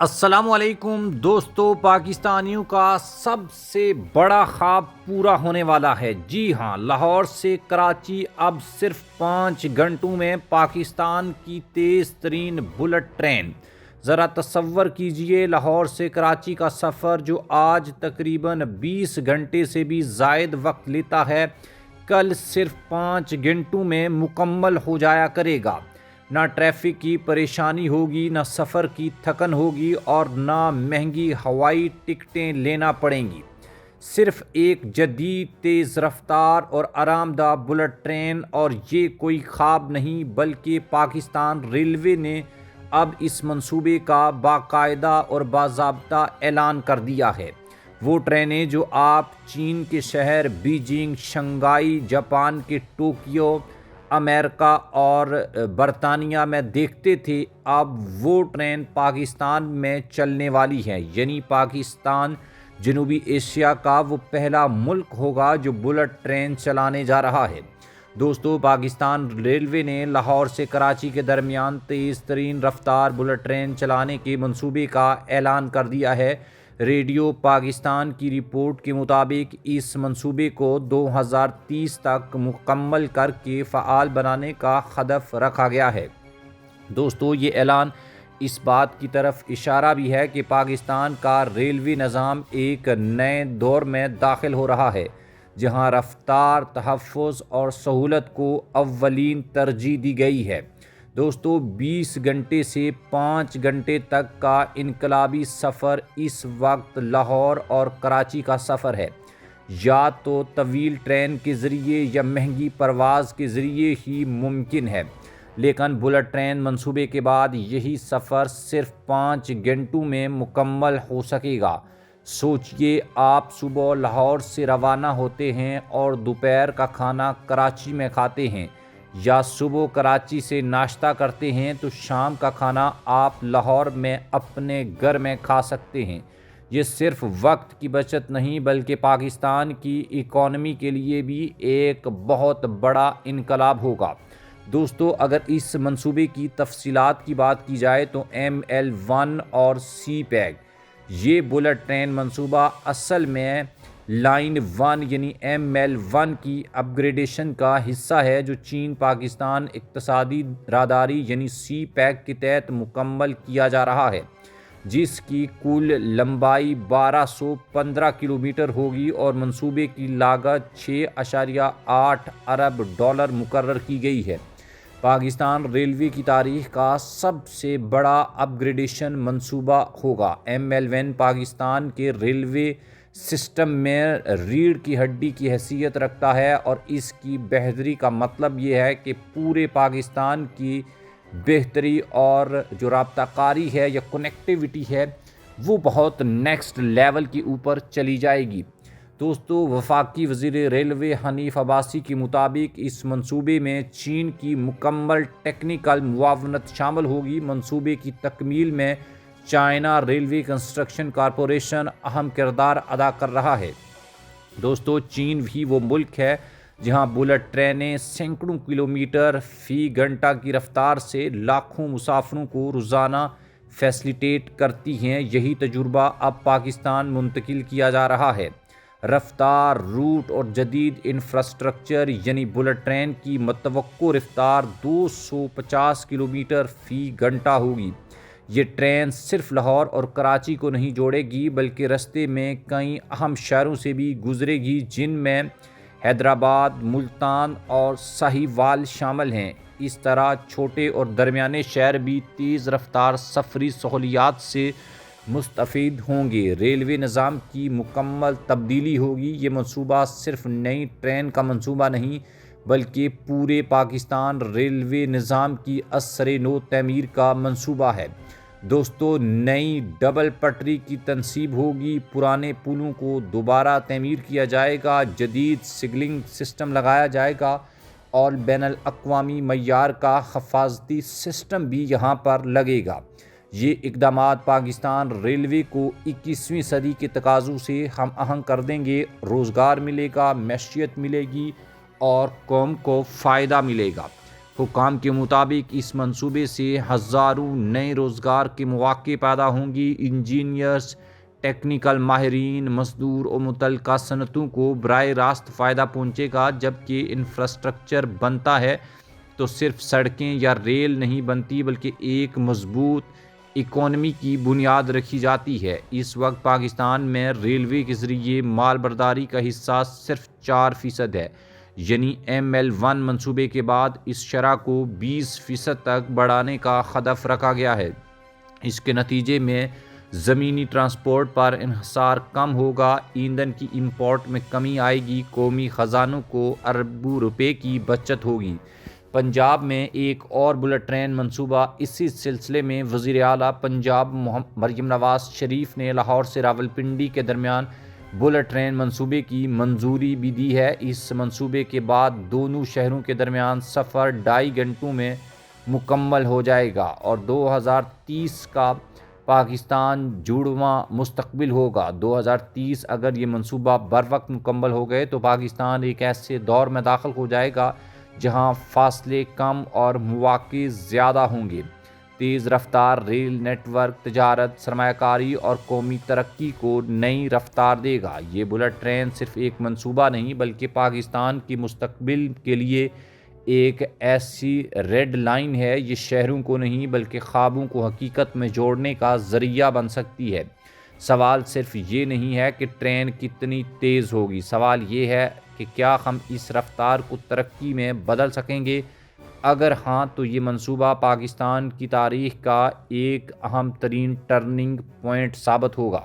السلام علیکم دوستو، پاکستانیوں کا سب سے بڑا خواب پورا ہونے والا ہے۔ جی ہاں، لاہور سے کراچی اب صرف 5 گھنٹوں میں پاکستان کی تیز ترین بلٹ ٹرین۔ ذرا تصور کیجئے، لاہور سے کراچی کا سفر جو آج تقریباً 20 گھنٹے سے بھی زائد وقت لیتا ہے، کل صرف 5 گھنٹوں میں مکمل ہو جایا کرے گا۔ نہ ٹریفک کی پریشانی ہوگی، نہ سفر کی تھکن ہوگی اور نہ مہنگی ہوائی ٹکٹیں لینا پڑیں گی۔ صرف ایک جدید، تیز رفتار اور آرام دہ بلٹ ٹرین، اور یہ کوئی خواب نہیں بلکہ پاکستان ریلوے نے اب اس منصوبے کا باقاعدہ اور باضابطہ اعلان کر دیا ہے۔ وہ ٹرینیں جو آپ چین کے شہر بیجنگ، شنگھائی، جاپان کے ٹوکیو، امریکہ اور برطانیہ میں دیکھتے تھے، اب وہ ٹرین پاکستان میں چلنے والی ہے۔ یعنی پاکستان جنوبی ایشیا کا وہ پہلا ملک ہوگا جو بلٹ ٹرین چلانے جا رہا ہے۔ دوستو، پاکستان ریلوے نے لاہور سے کراچی کے درمیان تیز ترین رفتار بلٹ ٹرین چلانے کے منصوبے کا اعلان کر دیا ہے۔ ریڈیو پاکستان کی رپورٹ کے مطابق اس منصوبے کو 2030 تک مکمل کر کے فعال بنانے کا ہدف رکھا گیا ہے۔ دوستو، یہ اعلان اس بات کی طرف اشارہ بھی ہے کہ پاکستان کا ریلوے نظام ایک نئے دور میں داخل ہو رہا ہے، جہاں رفتار، تحفظ اور سہولت کو اولین ترجیح دی گئی ہے۔ دوستو، 20 گھنٹے سے 5 گھنٹے تک کا انقلابی سفر اس وقت لاہور اور کراچی کا سفر ہے۔ یا تو طویل ٹرین کے ذریعے یا مہنگی پرواز کے ذریعے ہی ممکن ہے، لیکن بلٹ ٹرین منصوبے کے بعد یہی سفر صرف 5 گھنٹوں میں مکمل ہو سکے گا۔ سوچئے، آپ صبح لاہور سے روانہ ہوتے ہیں اور دوپہر کا کھانا کراچی میں کھاتے ہیں، یا صبح کراچی سے ناشتہ کرتے ہیں تو شام کا کھانا آپ لاہور میں اپنے گھر میں کھا سکتے ہیں۔ یہ صرف وقت کی بچت نہیں بلکہ پاکستان کی اکانومی کے لیے بھی ایک بہت بڑا انقلاب ہوگا۔ دوستو، اگر اس منصوبے کی تفصیلات کی بات کی جائے تو ML1 اور سی پیک، یہ بلٹ ٹرین منصوبہ اصل میں لائن 1 یعنی ML1 کی اپ گریڈیشن کا حصہ ہے، جو چین پاکستان اقتصادی راہداری یعنی سی پیک کے تحت مکمل کیا جا رہا ہے، جس کی کل لمبائی 1215 کلومیٹر ہوگی اور منصوبے کی لاگت 6.8 ارب ڈالر مقرر کی گئی ہے۔ پاکستان ریلوے کی تاریخ کا سب سے بڑا اپ گریڈیشن منصوبہ ہوگا۔ ML1 پاکستان کے ریلوے سسٹم میں ریڑھ کی ہڈی کی حیثیت رکھتا ہے، اور اس کی بہتری کا مطلب یہ ہے کہ پورے پاکستان کی بہتری اور جو رابطہ کاری ہے یا کنیکٹیوٹی ہے وہ بہت نیکسٹ لیول کے اوپر چلی جائے گی۔ دوستو، وفاقی وزیر ریلوے حنیف عباسی کے مطابق اس منصوبے میں چین کی مکمل ٹیکنیکل معاونت شامل ہوگی۔ منصوبے کی تکمیل میں چائنا ریلوے کنسٹرکشن کارپوریشن اہم کردار ادا کر رہا ہے۔ دوستو، چین بھی وہ ملک ہے جہاں بلٹ ٹرینیں سینکڑوں کلومیٹر فی گھنٹہ کی رفتار سے لاکھوں مسافروں کو روزانہ فیسیلیٹیٹ کرتی ہیں۔ یہی تجربہ اب پاکستان منتقل کیا جا رہا ہے۔ رفتار، روٹ اور جدید انفراسٹرکچر، یعنی بلٹ ٹرین کی متوقع رفتار 250 کلومیٹر فی گھنٹہ ہوگی۔ یہ ٹرین صرف لاہور اور کراچی کو نہیں جوڑے گی بلکہ رستے میں کئی اہم شہروں سے بھی گزرے گی، جن میں حیدرآباد، ملتان اور ساہیوال شامل ہیں۔ اس طرح چھوٹے اور درمیانے شہر بھی تیز رفتار سفری سہولیات سے مستفید ہوں گے۔ ریلوے نظام کی مکمل تبدیلی ہوگی۔ یہ منصوبہ صرف نئی ٹرین کا منصوبہ نہیں بلکہ پورے پاکستان ریلوے نظام کی ازسر نو تعمیر کا منصوبہ ہے۔ دوستو، نئی ڈبل پٹری کی تنصیب ہوگی، پرانے پلوں کو دوبارہ تعمیر کیا جائے گا، جدید سگنلنگ سسٹم لگایا جائے گا اور بین الاقوامی معیار کا حفاظتی سسٹم بھی یہاں پر لگے گا۔ یہ اقدامات پاکستان ریلوے کو 21ویں صدی کے تقاضوں سے ہم آہنگ کر دیں گے۔ روزگار ملے گا، معیشت ملے گی اور قوم کو فائدہ ملے گا۔ حکام کے مطابق اس منصوبے سے ہزاروں نئے روزگار کے مواقع پیدا ہوں گی۔ انجینئرز، ٹیکنیکل ماہرین، مزدور اور متعلقہ صنعتوں کو براہ راست فائدہ پہنچے گا۔ جبکہ انفراسٹرکچر بنتا ہے تو صرف سڑکیں یا ریل نہیں بنتی بلکہ ایک مضبوط اکانومی کی بنیاد رکھی جاتی ہے۔ اس وقت پاکستان میں ریلوے کے ذریعے مال برداری کا حصہ صرف 4% ہے، یعنی ML1 منصوبے کے بعد اس شرح کو 20% تک بڑھانے کا ہدف رکھا گیا ہے۔ اس کے نتیجے میں زمینی ٹرانسپورٹ پر انحصار کم ہوگا، ایندھن کی امپورٹ میں کمی آئے گی، قومی خزانوں کو اربوں روپے کی بچت ہوگی۔ پنجاب میں ایک اور بلٹ ٹرین منصوبہ۔ اسی سلسلے میں وزیر اعلیٰ پنجاب مریم نواز شریف نے لاہور سے راولپنڈی کے درمیان بلٹ ٹرین منصوبے کی منظوری بھی دی ہے۔ اس منصوبے کے بعد دونوں شہروں کے درمیان سفر 2.5 گھنٹوں میں مکمل ہو جائے گا اور 2030 کا پاکستان جڑواں مستقبل ہوگا۔ 2030 اگر یہ منصوبہ بروقت مکمل ہو گئے تو پاکستان ایک ایسے دور میں داخل ہو جائے گا جہاں فاصلے کم اور مواقع زیادہ ہوں گے۔ تیز رفتار ریل نیٹ ورک تجارت، سرمایہ کاری اور قومی ترقی کو نئی رفتار دے گا۔ یہ بلٹ ٹرین صرف ایک منصوبہ نہیں بلکہ پاکستان کے مستقبل کے لیے ایک ایسی ریڈ لائن ہے۔ یہ شہروں کو نہیں بلکہ خوابوں کو حقیقت میں جوڑنے کا ذریعہ بن سکتی ہے۔ سوال صرف یہ نہیں ہے کہ ٹرین کتنی تیز ہوگی، سوال یہ ہے کہ کیا ہم اس رفتار کو ترقی میں بدل سکیں گے؟ اگر ہاں تو یہ منصوبہ پاکستان کی تاریخ کا ایک اہم ترین ٹرننگ پوائنٹ ثابت ہوگا۔